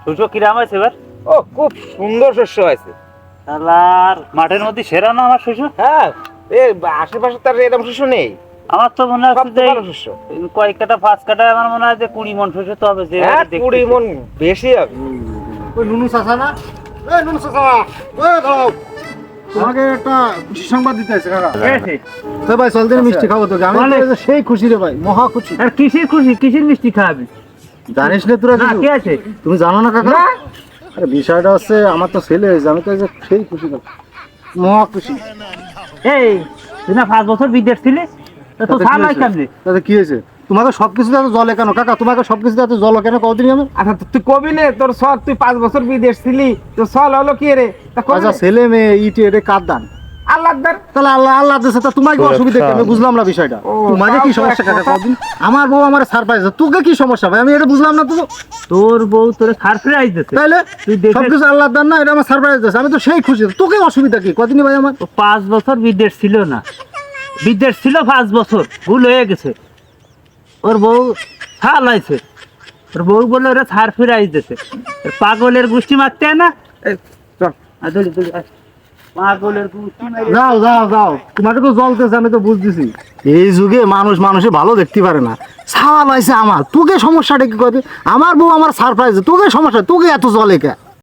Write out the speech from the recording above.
শস্য কিরাম আছে এবার? ও খুব সুন্দর শস্য হয়েছে। আর মাঠের মধ্যে সেরা না আমার শস্য? হ্যাঁ, এর আশেপাশে তার এরকম শস্য নেই। আমার তো মনে হচ্ছে যে সবচেয়ে ভালো শস্য। কয়েক কাটা 5 কাটা আমার মনে হয় যে 20 মন শস্য তো হবে যে হ্যাঁ, 20 মন বেশি হবে। ওই নুনু চাচা না? এই নুনু চাচা, ওই দাও। তোমাকে একটা খুশি সংবাদ দিতে আছে কাকা। তো ভাই চল দিন মিষ্টি খাবো তোকে। আমি তো এই যে সেই খুশি রে ভাই, মহা খুশি। আর কিসের খুশি, কিসের মিষ্টি খাওয়াবি? জানিস না তোরা না কিছু? কে আছে? তুমি জানো না কাকা? আরে বিষয়টা হচ্ছে আমার তো ছেলে হয়েছে, আমি তো এই যে সেই খুশি কাকা। মহা খুশি। এই তুই না 5 বছর বিদেশ ছিলি, তো তাতে কি সাল নাই হয়েছে? কেমনে? তাতে কি হয়েছে? তোমাকে সবকিছুতে এত জলে কেন কাকা? তোমাকে সবকিছুতে এত জল কেন কতদিন আমি? আচ্ছা তুই কবি নে, তোর সর তুই 5 বছর বিদেশ ছিলি, তোর সল হলো কি রে? তা কবি আচ্ছা নে। ছেলে মেয়ে ইটে এটা কার দান? আল্লাহর দান। তাহলে আল্লাহ আল্লাহ দিয়েছে, তা তোমার কি অসুবিধা কি? আমি বুঝলাম না বিষয়টা। ও, তোমাকে কি তাও তো সমস্যা একটা কাকা কথা। কতদিন? আমার বউ আমার সারপ্রাইজ, তোকে কি সমস্যা ভাই? আমি এটা বুঝলাম না তো। তোর বউ তোরে সারপ্রাইজ দিতে তাইলে তুই দেশে সবকিছু আল্লাহর দান না, এটা আমার সারপ্রাইজ দিয়েছে, আমি তো সেই খুশি। তোকে অসুবিধা কি কতদিন ভাই আমার? 5 বছর বিদেশ ছিল না, বিদেশ ছিল 5 বছর, ভুল হয়ে গেছে। ওর বউ ছাল আইছে, ওর বউ বলে ওরা সারপ্রাইজ দিতে। পাগলের গোষ্ঠী মারতে হয় না? এই, চল। পাগলের গোষ্ঠী মাইরে যাও যাও যাও, তোমাকে তো জ্বলতেছে, আমি তো বুঝতেছি। এই যুগে মানুষ মানুষে ভালো দেখতে পারে না। সাওয়াল আছে আমার, তোকে সমস্যাটা কি করে? আমার বউ আমার সারপ্রাইজ, তোকে সমস্যা, তোকে এত জলে কে?